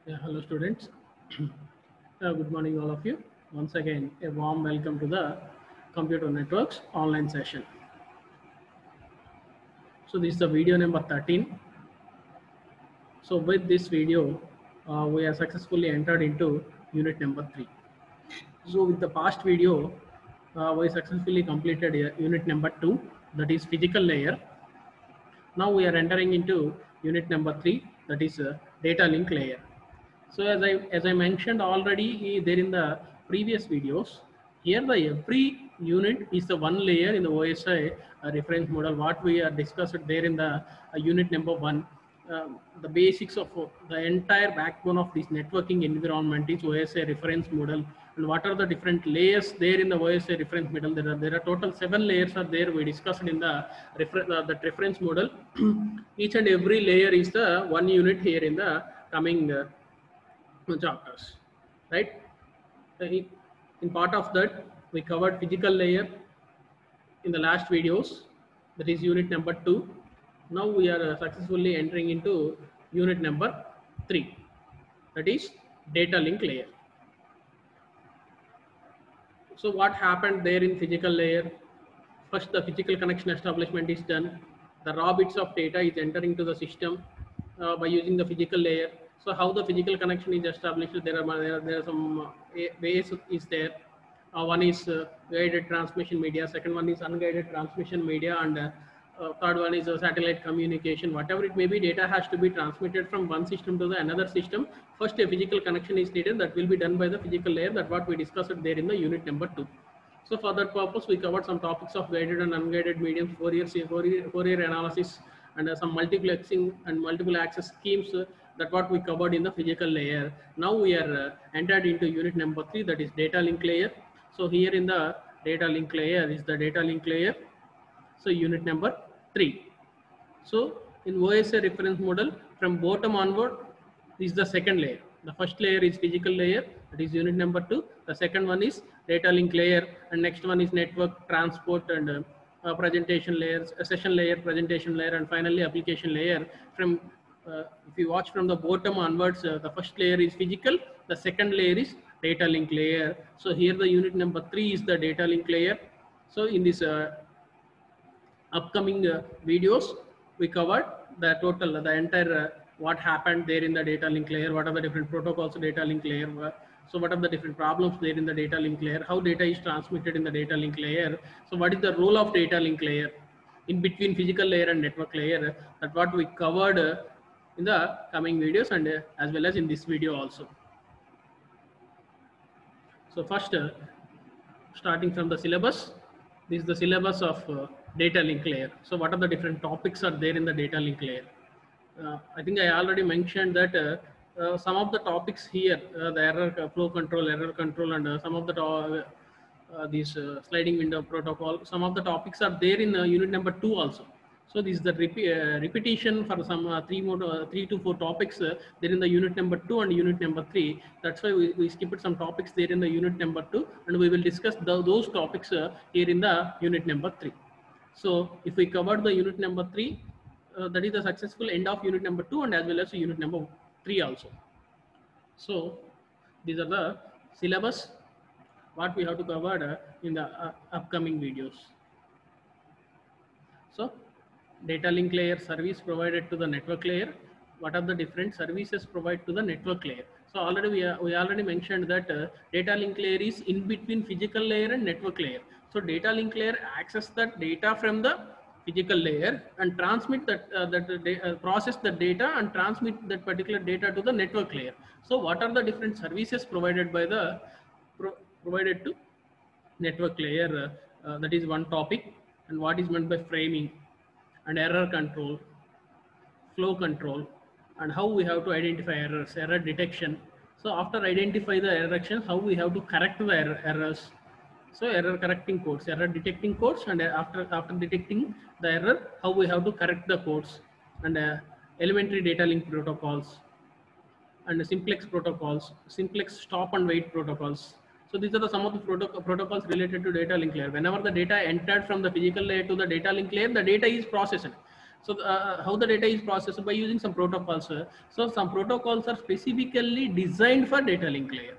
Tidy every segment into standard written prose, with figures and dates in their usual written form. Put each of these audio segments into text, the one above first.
Yeah, hello students. Good morning all of you. Once again, a warm welcome to the Computer Networks online session. So this is the video number 13. So with this video, we have successfully entered into unit number 3. So with the past video, we successfully completed unit number 2, that is physical layer. Now we are entering into unit number 3, that is data link layer. So as I mentioned already there in the previous videos, here the every unit is the one layer in the OSI reference model. What we are discussed there in the unit number 1, the basics of the entire backbone of this networking environment is OSI reference model. And what are the different layers there in the OSI reference model? There are total 7 layers are there. We discussed in the reference model. Each and every layer is the one unit here in the coming chapters, right? In part of that, we covered physical layer in the last videos, that is unit number 2. Now we are successfully entering into unit number 3, that is data link layer. So what happened there in physical layer? First, the physical connection establishment is done. The raw bits of data is entering to the system by using the physical layer. So how the physical connection is established? There are some ways is there. One is guided transmission media. Second one is unguided transmission media, and third one is satellite communication. Whatever it may be, data has to be transmitted from one system to the another system. First, a physical connection is needed. That will be done by the physical layer. That what we discussed there in the unit number 2. So for that purpose, we covered some topics of guided and unguided mediums, Fourier analysis, and some multiplexing and multiple access schemes. That what we covered in the physical layer. Now we are entered into unit number 3, that is data link layer. So here in the data link layer is the data link layer. So unit number 3. So in OSI reference model, from bottom onward is the second layer. The first layer is physical layer, that is unit number 2. The second one is data link layer, and next one is network transport and presentation layers, session layer, presentation layer, and finally application layer. From if you watch from the bottom onwards, the first layer is physical, the second layer is data link layer. So here the unit number 3 is the data link layer. So in this upcoming videos, we covered the entire what happened there in the data link layer, what are the different protocols of data link layer were. So what are the different problems there in the data link layer, how data is transmitted in the data link layer. So what is the role of data link layer in between physical layer and network layer, that what we covered in the coming videos and as well as in this video also. So first, starting from the syllabus, this is the syllabus of data link layer. So what are the different topics are there in the data link layer? I think I already mentioned that some of the topics here, the error flow control, and some of the these sliding window protocol, some of the topics are there in unit number 2 also. So this is the repetition for some 3 to 4 topics there in the unit number 2 and unit number 3. That's why we skipped some topics there in the unit number 2, and we will discuss those topics here in the unit number 3. So if we covered the unit number 3, that is the successful end of unit number 2 and as well as unit number 3 also. So these are the syllabus what we have to cover in the upcoming videos. So data link layer service provided to the network layer. What are the different services provided to the network layer? So already we already mentioned that data link layer is in between physical layer and network layer. So data link layer access the data from the physical layer and transmit that process the data and transmit that particular data to the network layer. So what are the different services provided by the provided to network layer? That is one topic. And what is meant by framing and error control, flow control, and how we have to identify errors, error detection. So after identify the error, how we have to correct the errors. So error correcting codes, error detecting codes, and after detecting the error, how we have to correct the codes, and elementary data link protocols, and simplex protocols, simplex stop and wait protocols. So these are some of the protocols related to data link layer. Whenever the data entered from the physical layer to the data link layer, the data is processed. So how the data is processed by using some protocols. So some protocols are specifically designed for data link layer.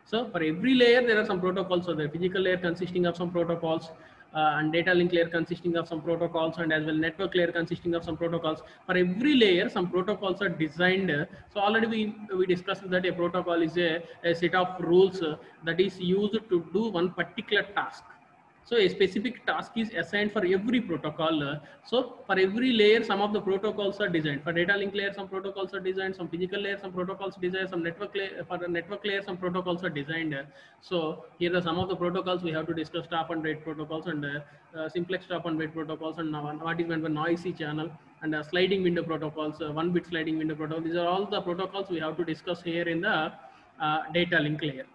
So for every layer, there are some protocols. So the physical layer consisting of some protocols, and data link layer consisting of some protocols, and as well network layer consisting of some protocols. For every layer, some protocols are designed. So already we discussed that a protocol is a set of rules that is used to do one particular task. So a specific task is assigned for every protocol. So for every layer, some of the protocols are designed. For data link layer, some protocols are designed. Some physical layer, some protocols designed. Some network layer, for the network layer, some protocols are designed. So here are some of the protocols we have to discuss: stop and wait protocols, and simplex stop and wait protocols, and what is meant by noisy channel, and sliding window protocols, 1-bit sliding window protocol. These are all the protocols we have to discuss here in the data link layer.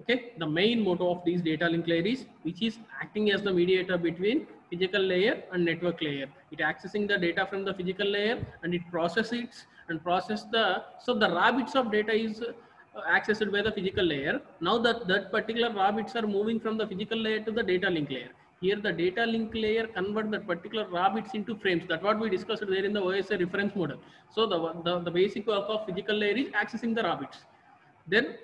Okay, the main motto of these data link layer is which is acting as the mediator between physical layer and network layer. It accessing the data from the physical layer and it processes it and process the, so the raw bits of data is accessed by the physical layer. Now that particular raw bits are moving from the physical layer to the data link layer. Here the data link layer convert that particular raw bits into frames. That's what we discussed there in the OSI reference model. So the basic work of physical layer is accessing the raw bits. Then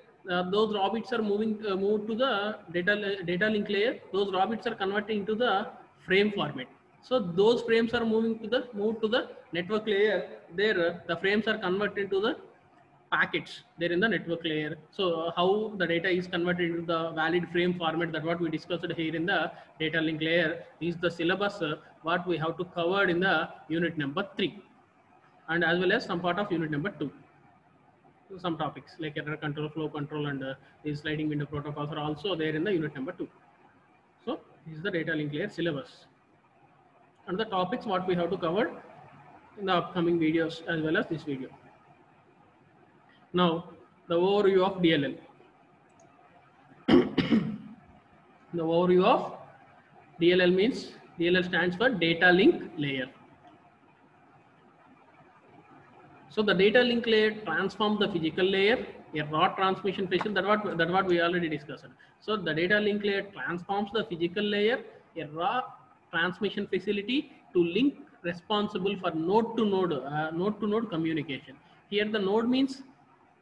those raw bits are moved to the data link layer. Those raw bits are converted into the frame format. So those frames are moved to the network layer. There the frames are converted to the packets there in the network layer. So how the data is converted into the valid frame format, that what we discussed here in the data link layer is the syllabus what we have to cover in the unit number 3, and as well as some part of unit number 2. Some topics like error control, flow control, and these sliding window protocols are also there in the unit number 2. So this is the data link layer syllabus and the topics what we have to cover in the upcoming videos as well as this video. Now the overview of DLL. The overview of DLL means DLL stands for data link layer. So the data link layer transforms the physical layer, a raw transmission facility. That what we already discussed. So the data link layer transforms the physical layer, a raw transmission facility, to link responsible for node to node communication. Here the node means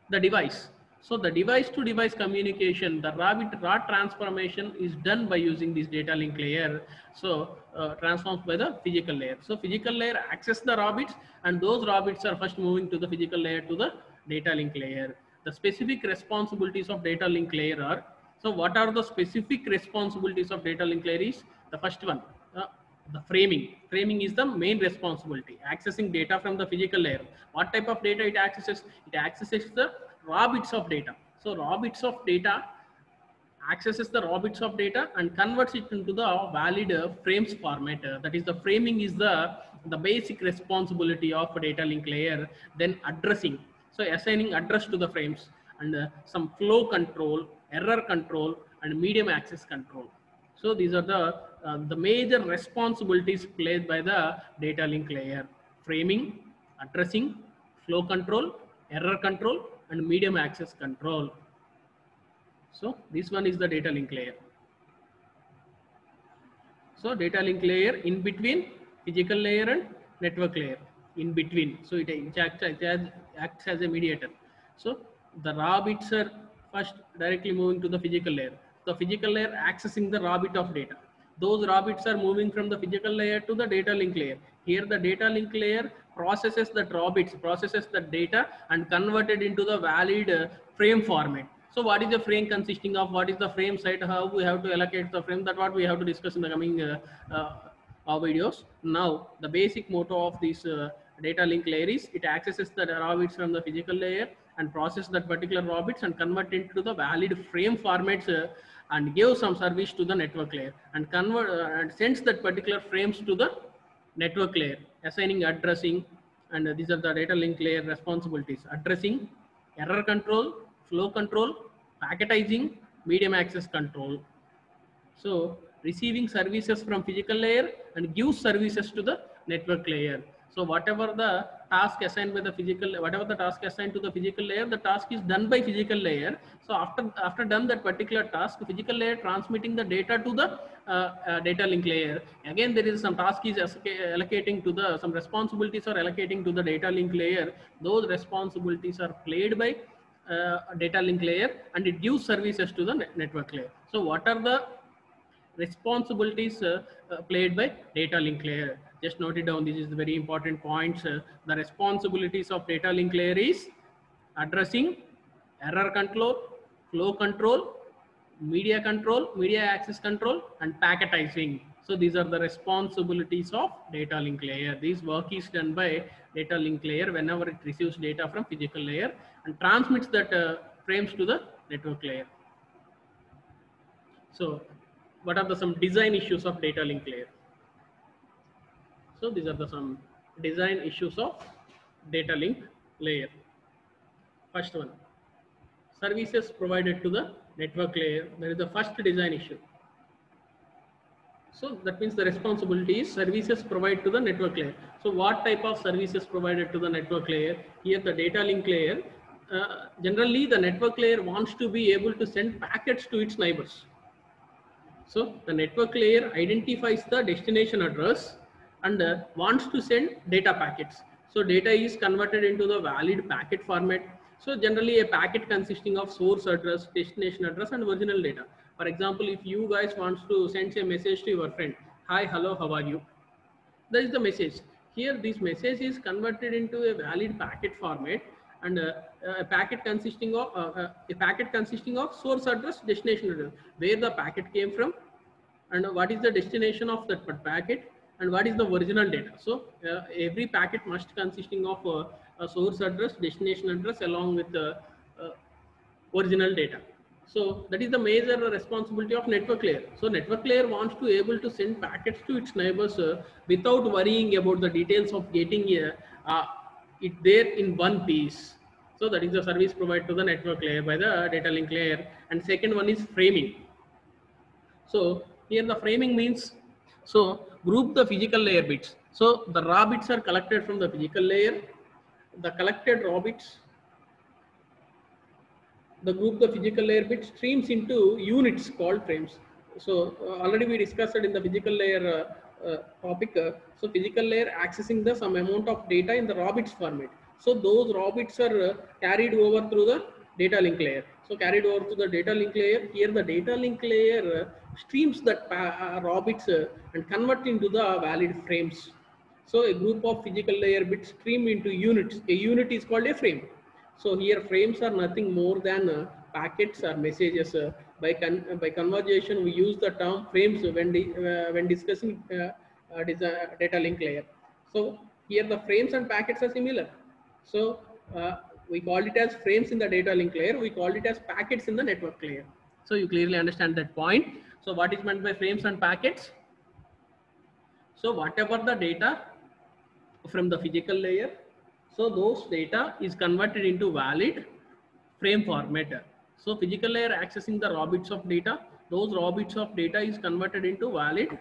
the device. So the device to device communication, the raw transformation is done by using this data link layer. So transforms by the physical layer. So physical layer access the raw bits, and those raw bits are first moving to the physical layer to the data link layer. The specific responsibilities of data link layer are, so what are the specific responsibilities of data link layer is the first one, the framing. Framing is the main responsibility, accessing data from the physical layer. What type of data it accesses? It accesses the raw bits of data. So raw bits of data accesses the raw bits of data and converts it into the valid frames format. That is, the framing is the basic responsibility of a data link layer. Then addressing, so assigning address to the frames, and some flow control, error control, and medium access control. So these are the major responsibilities played by the data link layer: framing, addressing, flow control, error control, and medium access control. So this one is the data link layer. So data link layer in between physical layer and network layer, in between. So it acts as a mediator. So the raw bits are first directly moving to the physical layer. The physical layer accessing the raw bit of data. Those raw bits are moving from the physical layer to the data link layer. Here the data link layer processes the raw bits, processes the data and convert it into the valid frame format. So what is the frame consisting of? What is the frame site? How we have to allocate the frame? That what we have to discuss in the coming videos. Now the basic motto of this data link layer is it accesses the raw bits from the physical layer and process that particular raw bits and convert it into the valid frame formats and give some service to the network layer and convert and sends that particular frames to the network layer, assigning addressing, and these are the data link layer responsibilities: addressing, error control, flow control, packetizing, medium access control. So receiving services from physical layer and gives services to the network layer. So whatever the task assigned by the whatever the task assigned to the physical layer, the task is done by physical layer. So after done that particular task, physical layer transmitting the data to the data link layer. Again, there is some task is allocating to the, some responsibilities are allocating to the data link layer. Those responsibilities are played by data link layer, and it gives services to the network layer. So what are the responsibilities played by data link layer? Just note it down. This is the very important points. The responsibilities of data link layer is addressing, error control, flow control, media control, media access control, and packetizing. So these are the responsibilities of data link layer. This work is done by data link layer whenever it receives data from physical layer and transmits that frames to the network layer. So what are the some design issues of data link layer? So these are the some design issues of data link layer. First one, services provided to the network layer. That is the first design issue. So that means the responsibility is services provided to the network layer. So what type of services provided to the network layer? Here the data link layer, generally the network layer wants to be able to send packets to its neighbors. So the network layer identifies the destination address and wants to send data packets. So data is converted into the valid packet format. So generally a packet consisting of source address, destination address, and original data. For example, if you guys wants to send a message to your friend, hi, hello, how are you? That is the message. Here this message is converted into a valid packet format, and a packet consisting of source address, destination address, where the packet came from, and what is the destination of that packet, and what is the original data. So every packet must consisting of a source address, destination address, along with the original data. So that is the major responsibility of network layer. So network layer wants to able to send packets to its neighbors without worrying about the details of getting it there in one piece. So that is the service provided to the network layer by the data link layer. And second one is framing. So here the framing means, so group the physical layer bits. So the raw bits are collected from the physical layer. The collected raw bits, the group the physical layer bit streams into units called frames. So already we discussed it in the physical layer topic. So physical layer accessing the some amount of data in the raw bits format. So those raw bits are carried over through the data link layer. So carried over to the data link layer. Here the data link layer streams that raw bits and convert into the valid frames. So a group of physical layer bits stream into units. A unit is called a frame. So here frames are nothing more than packets or messages. By conversation, we use the term frames when discussing data link layer. So here the frames and packets are similar. So we call it as frames in the data link layer. We call it as packets in the network layer. So you clearly understand that point. So what is meant by frames and packets? So whatever the data from the physical layer, so those data is converted into valid frame format. So physical layer accessing the raw bits of data, those raw bits of data is converted into valid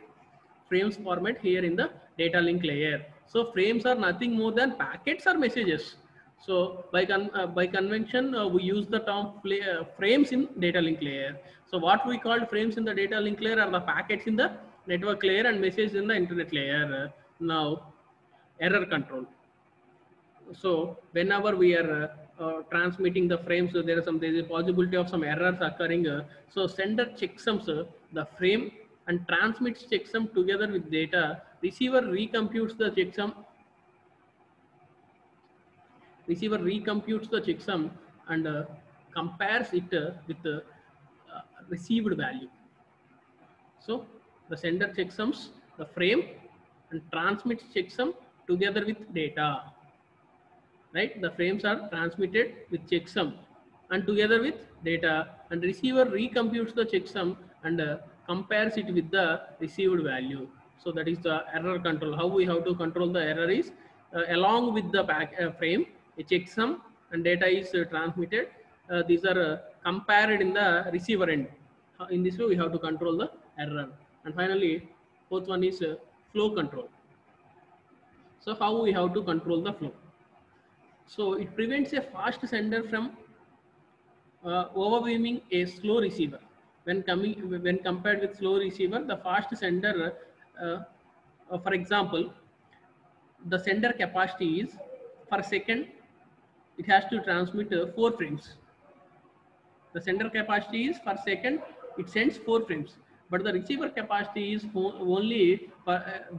frames format here in the data link layer. So frames are nothing more than packets or messages. So by convention, we use the term frames in data link layer. So what we call frames in the data link layer are the packets in the network layer and messages in the internet layer. Now, error control. So whenever we are transmitting the frames, so there is a possibility of some errors occurring. So sender checksums the frame and transmits checksum together with data. Receiver recomputes the checksum. Receiver recomputes the checksum and compares it with the received value. So the sender checksums the frame and transmits checksum together with data. Right, the frames are transmitted with checksum and together with data, and receiver recomputes the checksum and compares it with the received value. So that is the error control. How we have to control the error is along with the frame, a checksum and data is transmitted. These are compared in the receiver end. In this way we have to control the error. And finally, fourth one is flow control. So how we have to control the flow? So it prevents a fast sender from overwhelming a slow receiver. when compared with slow receiver, the fast sender, for example, the sender capacity is per second, it has to transmit 4 frames. The sender capacity is per second, it sends 4 frames, but the receiver capacity is only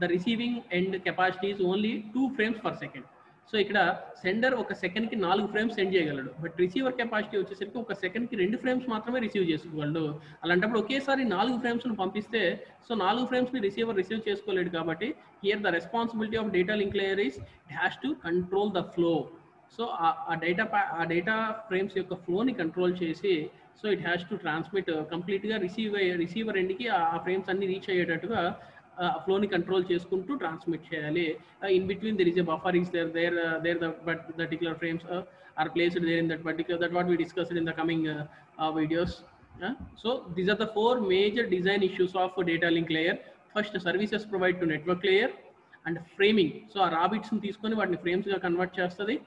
the receiving end capacity is only 2 frames per second. So ఇక్కడ sender ఒక సెకండ్కి 4 frames send చేయగలడు, but receiver capacity వచ్చేసరికి ఒక సెకండ్కి 2 frames మాత్రమే receive చేసుకోగలడు. అలాంటప్పుడు ఒకేసారి 4 ఫ్రేమ్స్ను పంపిస్తే సో 4 ఫ్రేమ్స్ని రిసీవర్ రిసీవ్ చేసుకోలేడు. కాబట్టి here the responsibility of data link layer is it has to control the flow. So ఆ డేటా ఫ్రేమ్స్ యొక్క ఫ్లోని కంట్రోల్ చేసి so it has to transmit కంప్లీట్గా రిసీవర్ ఎండ్కి ఆ ఫ్రేమ్స్ అన్ని రీచ్ అయ్యేటట్టుగా ఫ్లోని కంట్రోల్ చేసుకుంటూ ట్రాన్స్మిట్ చేయాలి. In between there is a buffer is there the particular frames are placed there in that what we discussed in the coming videos. So these are the 4 major design issues of data link layer. First, services provide to network layer and framing. So ఆ raw బిట్స్ని తీసుకొని వాటిని ఫ్రేమ్స్గా convert చేస్తుంది.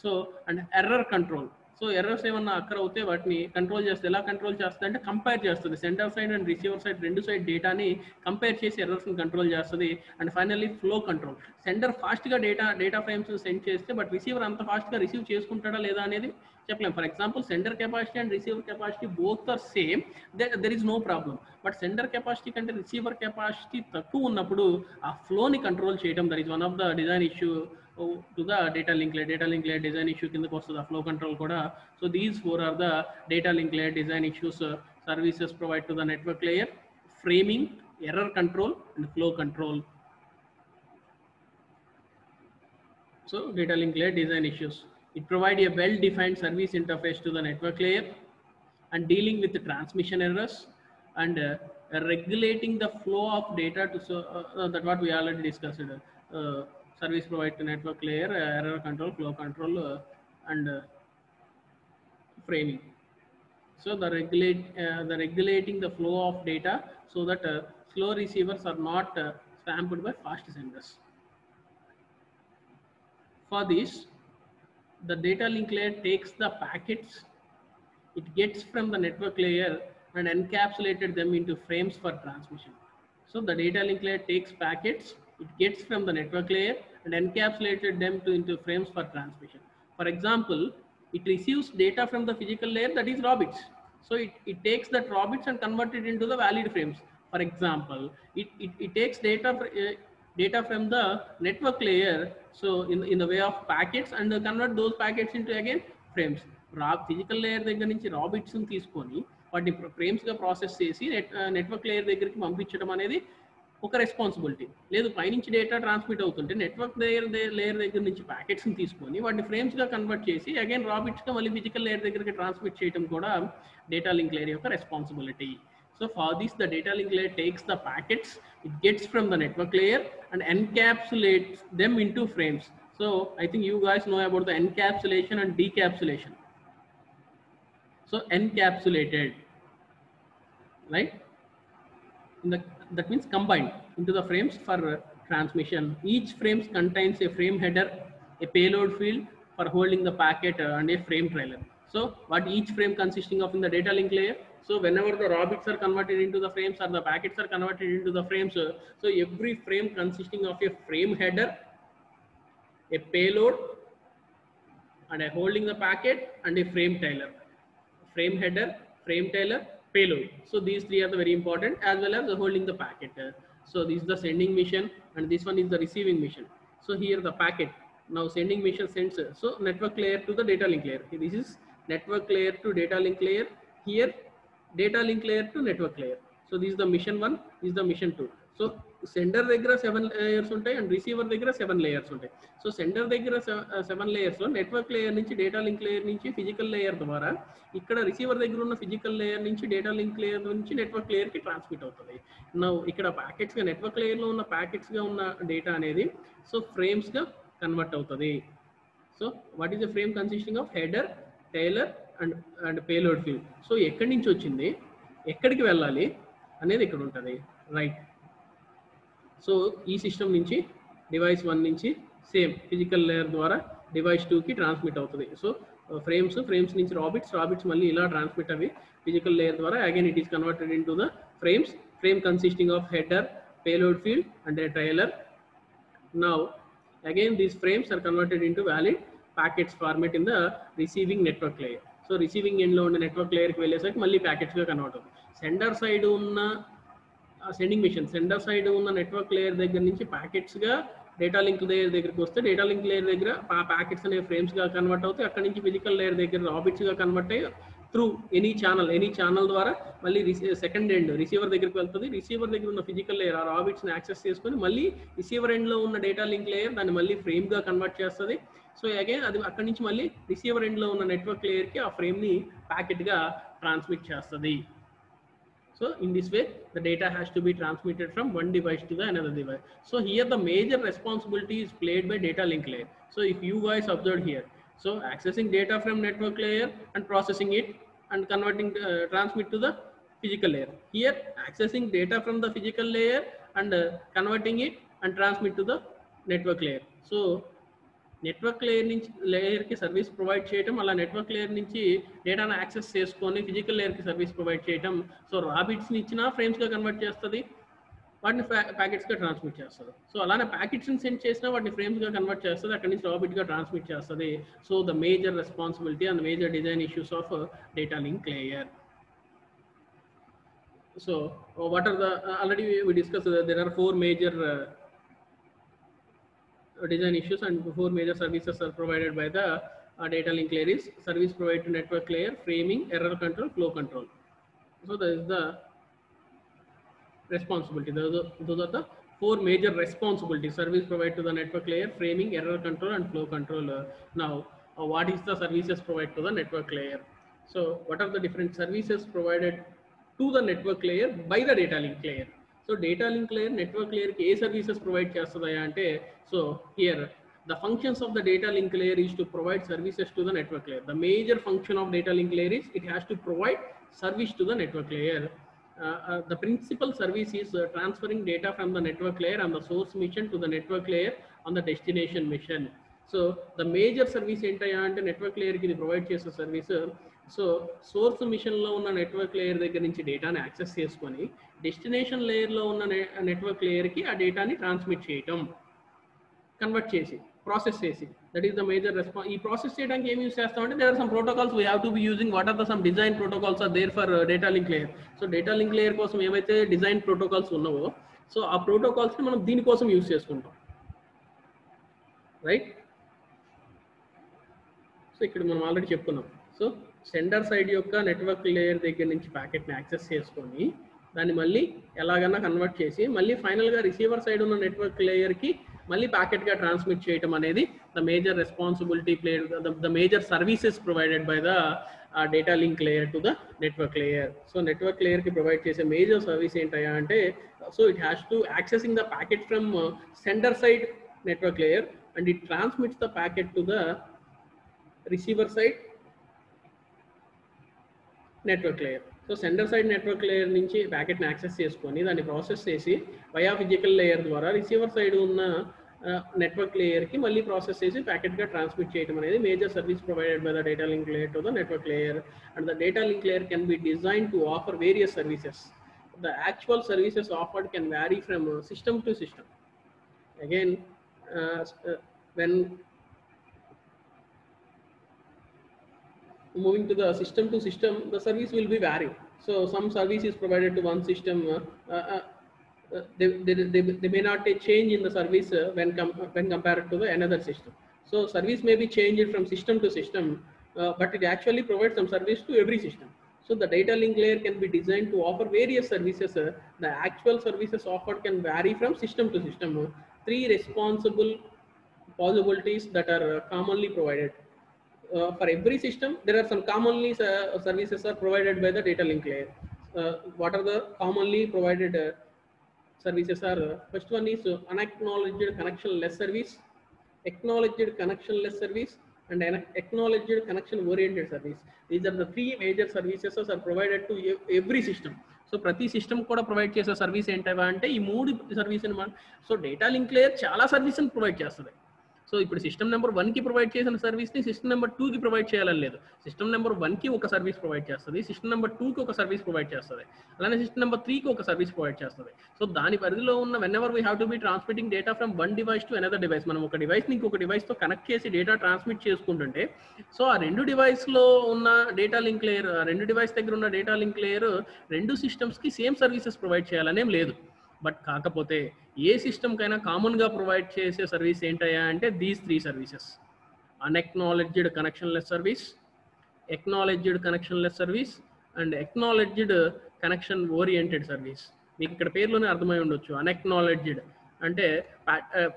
So and error control. So errors ఏమన్నా occur అవుతే వాటిని control చేస్తుంది. ఎలా కంట్రోల్ చేస్తుంది అంటే కంపేర్ చేస్తుంది. Sender side and receiver side రెండు సైడ్ డేటాని కంపేర్ చేసి ఎర్రర్స్ని కంట్రోల్ చేస్తుంది. And finally flow control. Sender ఫాస్ట్గా డేటా ఫ్రేమ్స్ సెండ్ చేస్తే బట్ రిసీవర్ అంత ఫాస్ట్గా రిసీవ్ చేసుకుంటాడా లేదా అనేది చెప్పలేం. For example, sender capacity and receiver capacity both are same, there is no problem. But sender capacity కంటే రిసీవర్ కెపాసిటీ తక్కువ ఉన్నప్పుడు ఆ ఫ్లోని కంట్రోల్ చేయడం that is one of the design issue to the data link layer design issue కింద వస్తుంది flow control కూడా. So these 4 are the data link layer design issues. Services provide to the network layer, framing, error control and flow control. So data link layer design issues, it provide a well defined service interface to the network layer and dealing with the transmission errors and regulating the flow of data to that what we already discussed. Service provide to network layer, error control, flow control and framing. So the regulating the flow of data so that slow receivers are not stamped by fast senders. For this, the data link layer takes the packets it gets from the network layer and encapsulated them into frames for transmission. So the data link layer takes packets it gets from the network layer and encapsulated them into frames for transmission. For example, it receives data from the physical layer, that is raw bits. So it takes that raw bits and convert it into the valid frames. For example, it takes data from the network layer, so in the way of packets, and convert those packets into again frames. Physical layer దగ్గర నుంచి raw bits ని తీసుకొని వాటిని frames గా process చేసి network layer దగ్గరికి పంపించడం అనేది ఒక రెస్పాన్సిబిలిటీ. లేదు, పైనుంచి డేటా ట్రాన్స్మిట్ అవుతుంటే నెట్వర్క్ లేయర్ దగ్గర నుంచి ప్యాకెట్స్ని తీసుకొని వాటిని ఫ్రేమ్స్గా కన్వర్ట్ చేసి అగైన్ రాబిట్స్గా మళ్ళీ ఫిజికల్ లేయర్ దగ్గరికి ట్రాన్స్మిట్ చేయడం కూడా డేటా లింక్ లేయర్ యొక్క responsibility. So for this the data link layer takes the packets it gets from the network layer and encapsulates them into frames. So I think you guys know about the encapsulation and decapsulation. So encapsulated, right, that means combined into the frames for transmission. Each frame contains a frame header, a payload field for holding the packet and a frame trailer. So what each frame consisting of in the data link layer? So whenever the raw bits are converted into the frames or the packets are converted into the frames, so every frame consisting of a frame header, a payload and a holding the packet and a frame trailer. Frame header, frame trailer, payload. So these 3 are the very important, as well as the holding the packet. So this is the sending mission and this one is the receiving mission. So here the packet, now sending mission sends, so network layer to the data link layer. This is network layer to data link layer, here data link layer to network layer. So this is the mission 1, this is the mission 2. So sender దగ్గర 7 layers ఉంటాయి and receiver దగ్గర 7 layers ఉంటాయి. So sender దగ్గర 7 layers లో network layer నుంచి data link layer నుంచి physical layer ద్వారా ఇక్కడ రిసీవర్ దగ్గర ఉన్న ఫిజికల్ లేయర్ నుంచి డేటా లింక్ లేయర్ నుంచి నెట్వర్క్ లేయర్ కి ట్రాన్స్మిట్ అవుతుంది. ఇక్కడ ప్యాకెట్స్ గా నెట్వర్క్ లేయర్ లో ఉన్న ప్యాకెట్స్ గా ఉన్న డేటా అనేది సో ఫ్రేమ్స్ గా కన్వర్ట్ అవుతుంది. So what is the frame consisting of header, trailer and payload field. So ఎక్కడి నుంచి వచ్చింది, ఎక్కడికి వెళ్ళాలి అనేది ఇక్కడ ఉంటుంది, రైట్. సో ఈ సిస్టమ్ నుంచి డివైస్ 1 నుంచి సేమ్ ఫిజికల్ లేయర్ ద్వారా డివైస్ 2కి ట్రాన్స్మిట్ అవుతుంది. సో ఫ్రేమ్స్ నుంచి రాబిట్స్ మళ్ళీ ఇలా ట్రాన్స్మిట్ అవి ఫిజికల్ లేయర్ ద్వారా again it is converted into the frame consisting of header, payload field and a trailer. Now again these frames are converted into valid packets format in the receiving network layer. So receiving end లో ఉన్న network లేయర్కి వెళ్ళేసరికి మళ్ళీ ప్యాకెట్స్గా convert అవుతుంది. Sender side ఉన్న sender side ఉన్న network layer దగ్గర నుంచి ప్యాకెట్స్గా data link layer దగ్గరికి వస్తే డేటా లింక్ లేయర్ దగ్గర ప్యాకెట్స్ అనేవి ఫ్రేమ్స్గా కన్వర్ట్ అవుతాయి. అక్కడ నుంచి ఫిజికల్ లేయర్ దగ్గర రాబిట్స్గా కన్వర్ట్ అయ్యి త్రూ ఎనీ ఛానల్ ద్వారా మళ్ళీ సెకండ్ ఎండ్ రిసీవర్ దగ్గరికి వెళ్తుంది. రిసీవర్ దగ్గర ఉన్న ఫిజికల్ లేయర్ ఆ రాబిట్స్ని యాక్సెస్ చేసుకొని మళ్ళీ రిసీవర్ ఎండ్లో ఉన్న డేటా లింక్ లేయర్ దాన్ని మళ్ళీ ఫ్రేమ్గా కన్వర్ట్ చేస్తుంది. సో అగైన్ అది అక్కడి నుంచి మళ్ళీ రిసీవర్ ఎండ్లో ఉన్న నెట్వర్క్ లేయర్కి ఆ ఫ్రేమ్ని ప్యాకెట్గా ట్రాన్స్మిట్ చేస్తుంది. So in this way, the data has to be transmitted from one device to the another device. So here the major responsibility is played by data link layer. So if you guys observed here, so accessing data from network layer and processing it and converting, transmit to the physical layer. Here accessing data from the physical layer and converting it and transmit to the network layer. So network లేయర్కి service provide చేయటం, అలా network layer నుంచి డేటాను access చేసుకొని physical లేయర్కి service provide చేయటం. So రాబిట్స్ని ఇచ్చినా ఫ్రేమ్స్గా కన్వర్ట్ చేస్తుంది, వాటిని ప్యాకెట్స్గా ట్రాన్స్మిట్ చేస్తుంది. సో అలానే ప్యాకెట్స్ని సెండ్ చేసినా వాటిని ఫ్రేమ్స్గా కన్వర్ట్ చేస్తుంది, అక్కడి నుంచి రాబిట్గా ట్రాన్స్మిట్ చేస్తుంది. So the major responsibility and major design issues of data link layer. So what are the already we discussed there are 4 major design issues and 4 major services are provided by the data link layer is service provided to network layer, framing, error control, flow control. So that is the responsibility. Those are the 4 major responsibilities: service provided to the network layer, framing, error control and flow control. Now what is the services provided to the network layer? So what are the different services provided to the network layer by the data link layer? So data link layer network layer ki A services provide chestadaya ante, so here the functions of the data link layer is to provide services to the network layer. The major function of data link layer is it has to provide service to the network layer. The principal service is transferring data from the network layer on the source mission to the network layer on the destination mission. So the major service entaya ante network layer ki provide chese service. So source మిషన్లో ఉన్న network layer దగ్గర నుంచి డేటాని access చేసుకొని destination లేయర్లో ఉన్న network లేయర్కి ఆ డేటాని ట్రాన్స్మిట్ చేయటం, కన్వర్ట్ చేసి ప్రాసెస్ చేసి, that is the major response. ఈ ప్రాసెస్ చేయడానికి ఏం యూస్ చేస్తామంటే there are some protocols we have to be using. What are the some design protocols are there for data link layer. So data link layer కోసం ఏవైతే design protocols ఉన్నావో so ఆ ప్రోటోకాల్స్ని మనం దీనికోసం యూస్ చేసుకుంటాం, రైట్? సో ఇక్కడ మనం already చెప్పుకున్నాం. సో సెండర్ సైడ్ యొక్క నెట్వర్క్ లేయర్ దగ్గర నుంచి ప్యాకెట్ని యాక్సెస్ చేసుకొని దాన్ని మళ్ళీ ఎలాగన్నా కన్వర్ట్ చేసి మళ్ళీ ఫైనల్గా రిసీవర్ సైడ్ ఉన్న నెట్వర్క్ లేయర్కి మళ్ళీ ప్యాకెట్గా ట్రాన్స్మిట్ చేయటం అనేది the major responsibility played, the major services provided by the data link layer to the network layer. So network లేయర్కి ప్రొవైడ్ చేసే మేజర్ సర్వీస్ ఏంటయ్యా అంటే, so it has to accessing the packet from sender side network layer and it transmits the packet to the receiver side network layer. So sender side network layer నుంచి ప్యాకెట్ని access చేసుకొని దాన్ని process చేసి via physical layer ద్వారా receiver side ఉన్న network లేయర్కి మళ్ళీ process చేసి ప్యాకెట్గా transmit చేయడం అనేది major service provided by the data link layer to the network layer. And the data link layer can be design to offer various services. The actual services offered can vary from system to system. Again, when moving to the system, the service will be varying. So some service is provided to one system. They may not change in the service when compared to the another system. So service may be changed from system to system, but it actually provides some service to every system. So the data link layer can be designed to offer various services. The actual services offered can vary from system to system. 3 responsible possibilities that are commonly provided. For every system, there are some commonly services are provided by the data link layer. What are the commonly provided services are? First one is unacknowledged connectionless service, acknowledged connectionless service, and an acknowledged connection oriented service. These are the 3 major services are provided to every system. So ప్రతి system కూడా provide చేసే service ఏంటవా అంటే ఈ 3 service అనమాట. So data link layer చాలా సర్వీస్ని provide చేస్తుంది. So ఇప్పుడు సిస్టమ్ నెంబర్ 1కి ప్రొవైడ్ చేసిన సర్వీస్ని సిస్టమ్ నెంబర్ 2కి ప్రొవైడ్ చేయాలని లేదు. సిస్టమ్ నెంబర్ 1కి ఒక సర్వీస్ ప్రొవైడ్ చేస్తుంది, సిస్టమ్ నెంబర్ 2కి ఒక సర్వీస్ ప్రొవైడ్ చేస్తుంది, అలానే సిస్టమ్ నెంబర్ 3కి ఒక సర్వీస్ ప్రొవైడ్ చేస్తుంది. సో దాని పరిధిలో ఉన్న when ever we have to B transmitting data from one device to another device, మనం ఒక డివైస్ని ఇంకొక డివైస్తో కనెక్ట్ చేసి డేటా ట్రాన్స్మిట్ చేసుకుంటుంటే, సో ఆ 2 డివైస్లో ఉన్న డేటా లింక్ లేయర్, 2 డివైస్ దగ్గర ఉన్న డేటా లింక్ లేయర్ 2 సిస్టమ్స్కి సేమ్ సర్వీసెస్ ప్రొవైడ్ చేయాలనేం లేదు. బట్ కాకపోతే ఏ సిస్టమ్ కైనా కామన్గా ప్రొవైడ్ చేసే సర్వీస్ ఏంటయ్యా అంటే these 3 services: unacknowledged connectionless service, acknowledged connectionless service and acknowledged connection oriented service. మీకు ఇక్కడ పేర్లోనే అర్థమై ఉండొచ్చు. అన్ఎక్నాలెడ్జ్డ్ అంటే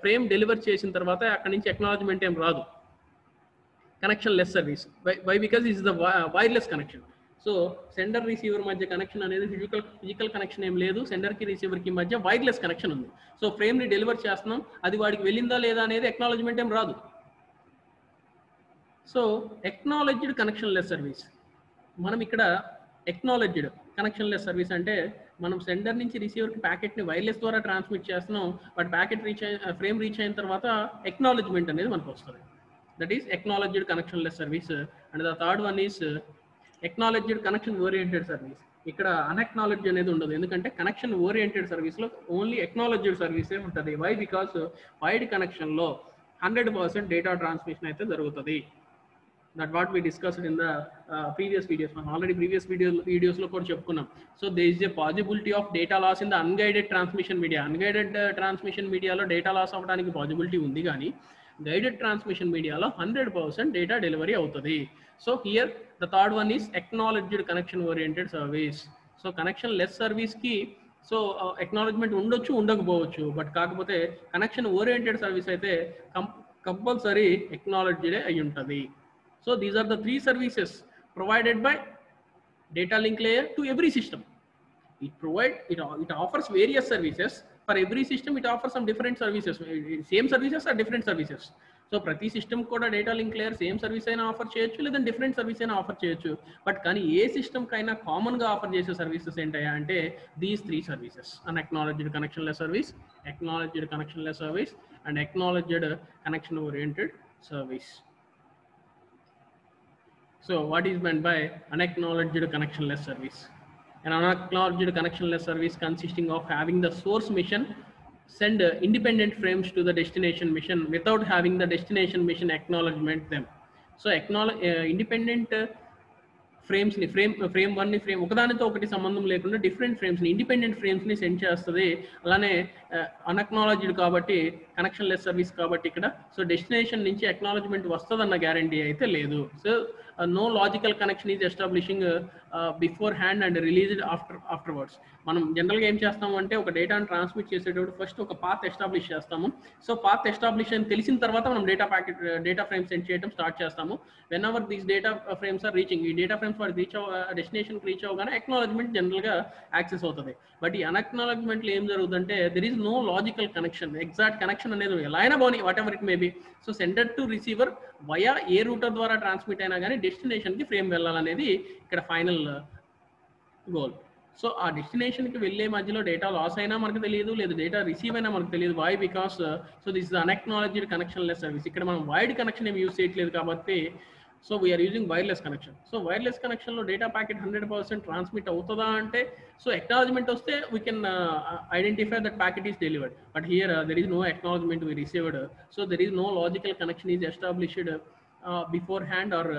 ఫ్రేమ్ డెలివర్ చేసిన తర్వాత అక్కడి నుంచి ఎక్నాలజ్మెంట్ ఏం రాదు. Connection less service, why because is the wireless connection. So sender receiver మధ్య కనెక్షన్ అనేది ఫిజికల్ కనెక్షన్ ఏం లేదు, సెండర్కి రిసీవర్కి మధ్య వైర్లెస్ కనెక్షన్ ఉంది. సో ఫ్రేమ్ని డెలివర్ చేస్తున్నాం, అది వాడికి వెళ్ళిందా లేదా అనేది ఎక్నాలజ్మెంట్ ఏం రాదు. So acknowledged connection less service, మనం ఇక్కడ ఎక్నాలెడ్జ్డ్ కనెక్షన్ లెస్ సర్వీస్ అంటే మనం సెండర్ నుంచి రిసీవర్కి ప్యాకెట్ని వైర్లెస్ ద్వారా ట్రాన్స్మిట్ చేస్తున్నాం, బట్ ప్యాకెట్ ఫ్రేమ్ రీచ్ అయిన తర్వాత ఎక్నాలజ్మెంట్ అనేది మనకు వస్తుంది. That is acknowledged connection less service. And the third one is acknowledged connection oriented service. ఇక్కడ అన్ఎక్నాలెడ్జ్ అనేది ఉండదు, ఎందుకంటే కనెక్షన్ ఓరియంటెడ్ సర్వీస్లో ఓన్లీ ఎక్నాలెడ్జ్డ్ సర్వీసే ఉంటుంది. వై? బికాస్ వైడ్ కనెక్షన్లో 100% డేటా ట్రాన్స్మిషన్ అయితే జరుగుతుంది. That what we discussed in the previous videos. మనం ఆల్రెడీ ప్రీవియస్ వీడియోస్లో కూడా చెప్పుకున్నాం. So they is a possibility of data loss in the unguided transmission media. Unguided transmission మీడియాలో డేటా లాస్ అవ్వడానికి possibility ఉంది, కానీ గైడెడ్ ట్రాన్స్మిషన్ మీడియాలో 100% డేటా డెలివరీ అవుతుంది. So here the third one is acknowledged connection oriented service. So connectionless సర్వీస్కి so acknowledgement ఉండొచ్చు, ఉండకపోవచ్చు, but కాకపోతే కనెక్షన్ ఓరియంటెడ్ సర్వీస్ అయితే కంపల్సరీ ఎక్నాలెడ్జ్డే అయి ఉంటుంది. So these are the 3 services provided by data link layer to every system. It offers various services. For every system it offers some different services. Same services or different services. So ప్రతి system కూడా data link layer same service అయినా offer చేయొచ్చు, లేదా different service అయినా offer చేయొచ్చు. But కానీ ఏ సిస్టమ్కైనా కామన్గా ఆఫర్ చేసే సర్వీసెస్ ఏంటయ్యా అంటే these 3 services: unacknowledged connection less service, acknowledged connection less service and acknowledged connection oriented service. So what is meant by unacknowledged connectionless service? An unacknowledged connectionless service consisting of having the source mission send independent frames to the destination mission without having the destination mission acknowledgement them. So independent frames ని frame 1 ని frame ఒకదానితో ఒకటి సంబంధం లేకుండా different frames ని independent frames ని send చేస్తుంది. అలానే అన్ఎక్నాలజ్డ్ కాబట్టి కనెక్షన్ లెస్ సర్వీస్ కాబట్టి ఇక్కడ సో డెస్టినేషన్ నుంచి అక్నాలజ్మెంట్ వస్తుందన్న గ్యారంటీ అయితే లేదు. So no logical connection is establishing beforehand and released afterwards. మనం జనరల్గా ఏం చేస్తాము అంటే ఒక డేటాను ట్రాన్స్మిట్ చేసేటప్పుడు ఫస్ట్ ఒక పాత్ ఎస్టాబ్లిష్ చేస్తాము. సో పాత్ ఎస్టాబ్లిష్ అని తెలిసిన తర్వాత మనం డేటా ఫ్రేమ్ సెండ్ చేయడం స్టార్ట్ చేస్తాము. Whenever these data frames are reaching, ఈ డేటా ఫ్రేమ్స్ వాడు డెస్టినేషన్కి రీచ్ అవ్వగానే అక్నాలజ్మెంట్ జనరల్గా యాక్సెస్ అవుతుంది. బట్ ఈ అన్అక్నాలజ్మెంట్లో ఏం జరుగుతుందంటే there is no logical connection, exact connection అనేది ఎలా అయినా పోనీ, whatever it may be. So sender to receiver via a router ద్వారా ట్రాన్స్మిట్ అయినా కానీ డెస్టినేషన్కి ఫ్రేమ్ వెళ్ళాలనేది ఇక్కడ ఫైనల్ గోల్. సో ఆ డెస్టినేషన్కి వెళ్ళే మధ్యలో డేటా లాస్ అయినా మనకు తెలియదు, లేదా డేటా రిసీవ్ అయినా మనకు తెలియదు. Why? Because so this is unacknowledged connection less service. ఇక్కడ మనం వైడ్ కనెక్షన్ ఏమి యూజ్ చేయట్లేదు కాబట్టి so we are using wireless connection. So wireless కనెక్షన్లో డేటా ప్యాకెట్ 100% ట్రాన్స్మిట్ అవుతుందా అంటే సో ఎక్నాలజ్మెంట్ వస్తే we can identify that packet is delivered. But here there is no acknowledgement we received. So there is no logical connection is established beforehand or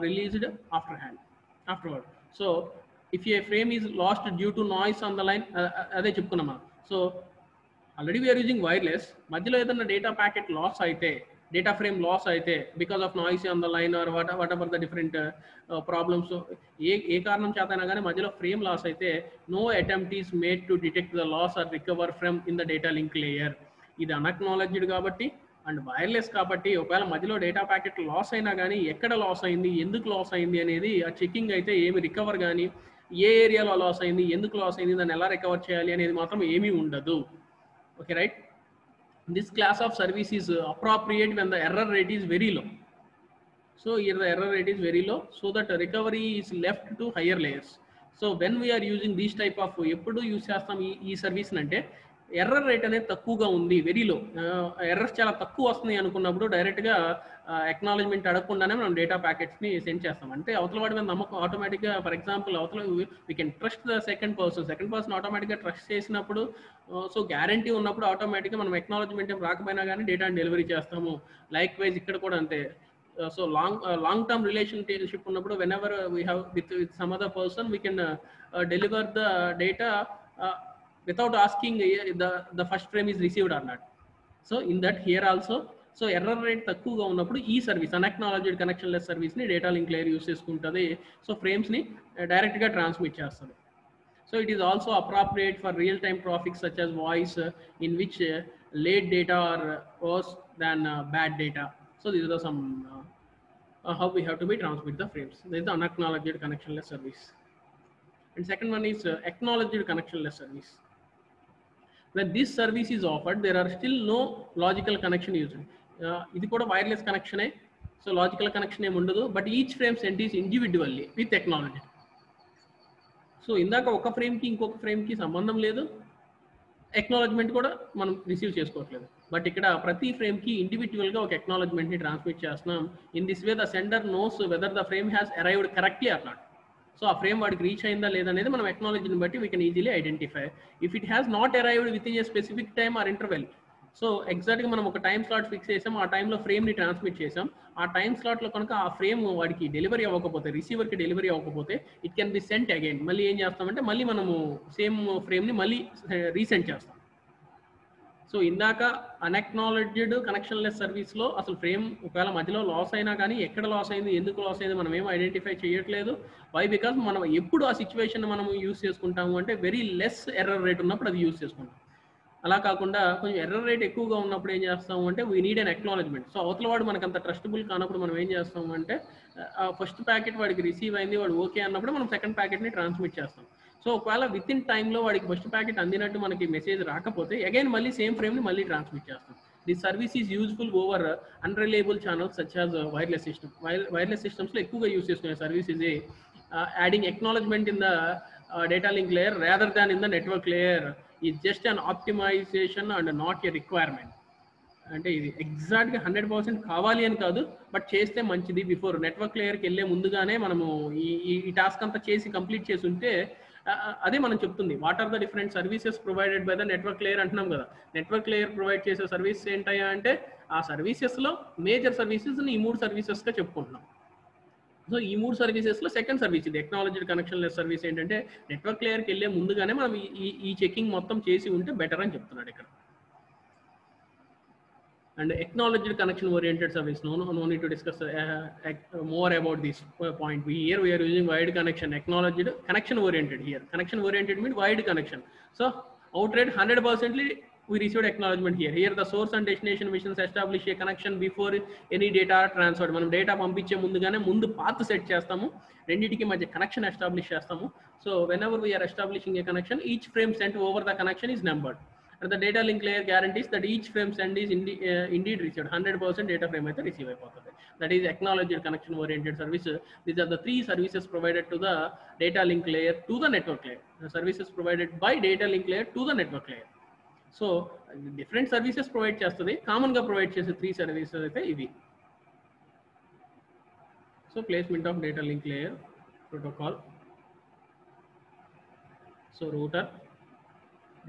released afterward. So if a frame is lost due to noise on the line, అదే చెప్పుకున్నాం మనం. So already we are using wireless, మధ్యలో ఏదైనా data packet loss అయితే, data frame loss అయితే because of noise on the line or whatever the different problems, ఏ కారణం చేతైనా కానీ మధ్యలో ఫ్రేమ్ లాస్ అయితే no attempt is made to detect the loss or recover from in the data link layer. ఇది unacknowledged కాబట్టి and wireless కాబట్టి ఒకవేళ మధ్యలో డేటా ప్యాకెట్ లాస్ అయినా కానీ ఎక్కడ లాస్ అయింది, ఎందుకు లాస్ అయింది అనేది ఆ చెకింగ్ అయితే ఏమి రికవర్ కానీ ఏ ఏరియాలో లాస్ అయింది, ఎందుకు లాస్ అయింది, దాన్ని ఎలా రికవర్ చేయాలి అనేది మాత్రం ఏమీ ఉండదు. Okay, right. This class of service is appropriate when the error rate is very low. So here the error rate is very low, so that recovery is left to higher layers. So when we are using these type of ఎప్పుడు use చేస్తాం ఈ service అంటే error rate అనేది తక్కువగా ఉంది, very low, errors చాలా తక్కువ వస్తున్నాయి అనుకున్నప్పుడు డైరెక్ట్గా అక్నాలజ్మెంట్ అడగకుండానే మనం డేటా ప్యాకెట్స్ని సెండ్ చేస్తాం. అంటే అవతల వాడి మీద నమ్మకం ఆటోమేటిక్గా, ఫర్ ఎగ్జాంపుల్ అవతల we can trust the second person ఆటోమేటిక్గా ట్రస్ట్ చేసినప్పుడు, సో గ్యారంటీ ఉన్నప్పుడు ఆటోమేటిక్గా మనం అక్నాలజ్మెంట్ ఏం రాకపోయినా కానీ డేటాని డెలివరీ చేస్తాము. లైక్ వైజ్ ఇక్కడ కూడా అంతే. సో లాంగ్ టర్మ్ రిలేషన్షిప్ ఉన్నప్పుడు whenever we have with some other person we can deliver the data without asking the first frame is received or not. So in that here also, so error rate తక్కువగా ఉన్నప్పుడు ఈ service అన్అక్నాలజ్డ్ connectionless service ని data link layer use చేసుకుంటుంది. So frames ని direct గా transmit చేస్తుంది. So it is also appropriate for real time traffic such as voice, in which late data are worse than bad data. So these are some how we have to be transmit the frames. This is the unacknowledged connectionless service. And second one is acknowledged connectionless service. When this service is offered, there are still no logical connection used. ఇది కూడా wireless కనెక్షనే, so logical connection ఏమి ఉండదు, but each frame sent is individually with technology. So ఇందాక ఒక ఫ్రేమ్కి ఇంకొక ఫ్రేమ్కి సంబంధం లేదు, ఎక్నాలజ్మెంట్ కూడా మనం రిసీవ్ చేసుకోవట్లేదు, బట్ ఇక్కడ ప్రతి ఫ్రేమ్కి ఇండివిజువల్గా ఒక ఎక్నాలజ్మెంట్ని ట్రాన్స్మిట్ చేస్తున్నాం. In this way the sender knows whether the frame has arrived correctly or not. So ఆ ఫ్రేమ్ వాడికి రీచ్ అయిందా లేదనేది మనం అక్నాలజీని బట్టి we can easily identify. If it has not arrived within a specific time or interval, so ఎగ్జాక్ట్గా మనం ఒక టైం స్లాట్ ఫిక్స్ చేసాం, ఆ టైంలో ఫ్రేమ్ని ట్రాన్స్మిట్ చేసాం. ఆ టైం స్లాట్లో కనుక ఆ ఫ్రేమ్ వాడికి డెలివరీ అవ్వకపోతే, రిసీవర్కి డెలివరీ అవ్వకపోతే, it can be sent again. మళ్ళీ ఏం చేస్తామంటే మళ్ళీ మనము సేమ్ ఫ్రేమ్ని మళ్ళీ రీసెండ్ చేస్తాం. సో ఇందాక అన్అక్నాలజ్డ్ కనెక్షన్లెస్ సర్వీస్లో అసలు ఫ్రేమ్ ఒకవేళ మధ్యలో లాస్ అయినా కానీ ఎక్కడ లాస్ అయింది, ఎందుకు లాస్ అయింది మనం ఏం ఐడెంటిఫై చేయట్లేదు. వై? బికాస్ మనం ఎప్పుడు ఆ సిచ్యువేషన్ మనం యూస్ చేసుకుంటాము అంటే వెరీ లెస్ ఎర్రర్ రేట్ ఉన్నప్పుడు అది యూస్ చేసుకుంటాం. అలా కాకుండా కొంచెం ఎర్రర్ రేట్ ఎక్కువగా ఉన్నప్పుడు ఏం చేస్తాము అంటే we need an acknowledgement. So అవతల వాడు మనకు అంత ట్రస్టబుల్ కానప్పుడు మనం ఏం చేస్తాము అంటే ఫస్ట్ ప్యాకెట్ వాడికి రిసీవ్ అయింది, వాడు ఓకే అన్నప్పుడు మనం సెకండ్ ప్యాకెట్ని ట్రాన్స్మిట్ చేస్తాం. సో ఒకవేళ విత్ ఇన్ టైంలో వాడికి ఫస్ట్ ప్యాకెట్ అందినట్టు మనకి మెసేజ్ రాకపోతే అగైన్ మళ్ళీ సేమ్ ఫ్రేమ్ని మళ్ళీ ట్రాన్స్మిట్ చేస్తాం. This service is useful over unreliable channels such as wireless system. Wireless సిస్టమ్స్లో ఎక్కువగా యూస్ చేసుకునే సర్వీస్ ఇది adding acknowledgement in the data link layer rather than in the network layer is just an optimization and not a requirement. అంటే ఇది ఎగ్జాక్ట్గా 100% కావాలి అని కాదు, బట్ చేస్తే మంచిది. బిఫోర్ నెట్వర్క్ లేయర్కి వెళ్ళే ముందుగానే మనము ఈ టాస్క్ అంతా చేసి కంప్లీట్ చేసి ఉంటే అదే మనం చెప్తుంది. What are the different services provided by the network layer అంటున్నాం కదా. నెట్వర్క్ లేయర్ ప్రొవైడ్ చేసే సర్వీస్ ఏంటయ్యా అంటే ఆ సర్వీసెస్లో మేజర్ సర్వీసెస్ని ఈ 3 సర్వీసెస్గా చెప్పుకుంటున్నాం. సో ఈ 3 సర్వీసెస్లో సెకండ్ సర్వీస్ ఇది అక్నాలజ్డ్ కనెక్షన్లెస్ సర్వీస్ ఏంటంటే నెట్వర్క్ లేయర్కి వెళ్ళే ముందుగానే మనం ఈ చెకింగ్ మొత్తం చేసి ఉంటే బెటర్ అని చెప్తున్నాడు ఇక్కడ. And acknowledged connection oriented service, no need to discuss more about this point. Here we are using wide connection. Acknowledged connection oriented, here connection oriented means wide connection. So outright 100% we received acknowledgement here. Here the source and destination missions establish a connection before any data transferred. మనం data పంపించే ముందుగానే ముందు path set చేస్తాము, రెండింటికి మధ్య connection establish చేస్తాము. So whenever we are establishing a connection, each frame sent over the connection is numbered. And the data link layer guarantees that each frame send is indeed received. 100% data frame అయితే receive అయిపోతుంది. That is acknowledged connection oriented service. These are the 3 services provided to the data link layer to the network layer. The services provided by data link layer to the network layer. So different services provide చేస్తుంది, common గా provide చేసే 3 services అయితే ఇవి. So placement of data link layer protocol. So router,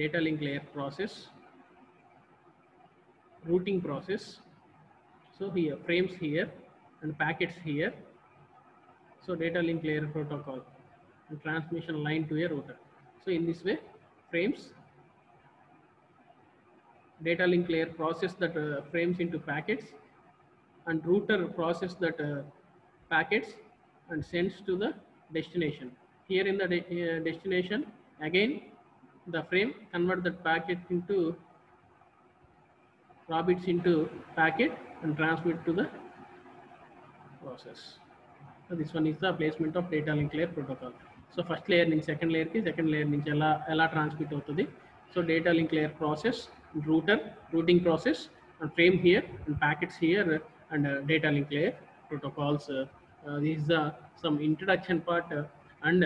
data link layer process, routing process. So here frames here and packets here. So data link layer protocol and transmission line to a router. So in this way frames, data link layer process that frames into packets, and router process that packets and sends to the destination. Here in the destination again the frame convert that packet into raw bits into packet and transmit to the process. So this one is the placement of data link layer protocol. So first layer నుంచి second layer కి, second layer నుంచి ఎలా transmit అవుతుంది. So data link layer process, router, routing process, and frame here and packets here, and data link layer protocols. This is some introduction part and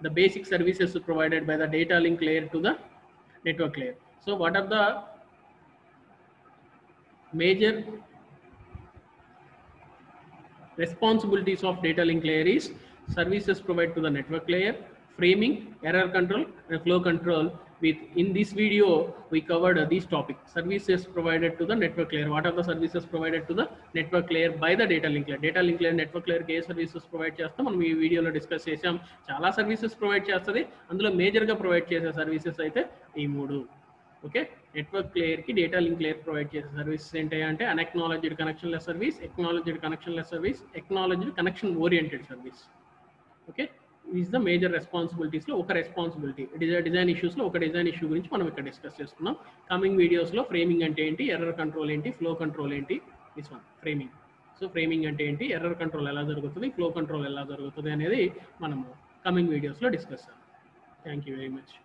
the basic services provided by the data link layer to the network layer. So what are the major responsibilities of data link layer is services provided to the network layer, framing, error control, and flow control. In this video we covered these topics: services provided to the network layer. What are the services provided to the network layer by the data link layer? Data link layer network layer కి ఏ services provide చేస్తాం మనం ఈ వీడియోలో discuss చేసాం. చాలా services provide చేస్తుంది, అందులో మేజర్గా ప్రొవైడ్ చేసే సర్వీసెస్ అయితే ఈ మూడు. ఓకే, నెట్వర్క్ లేయర్ కి డేటా లింక్ లేయర్ ప్రొవైడ్ చేసే సర్వీసెస్ ఏంటి అంటే unacknowledged connectionless service, acknowledged connectionless service, acknowledged connection oriented service. Okay, is the major రెస్పాన్సిబిలిటీస్లో ఒక రెస్పాన్సిబిలిటీ. డిజైన్ ఇష్యూస్లో ఒక డిజైన్ ఇష్యూ గురించి మనం ఇక్కడ డిస్కస్ చేసుకున్నాం. కమింగ్ వీడియోస్లో ఫ్రేమింగ్ అంటే ఏంటి, ఎర్రర్ కంట్రోల్ ఏంటి, ఫ్లో కంట్రోల్ ఏంటి, this one framing. So framing అంటే ఏంటి, ఎర్రర్ కంట్రోల్ ఎలా జరుగుతుంది, ఫ్లో కంట్రోల్ ఎలా జరుగుతుంది అనేది మనము కమింగ్ వీడియోస్లో డిస్కస్ చేస్తాం. Thank you very much.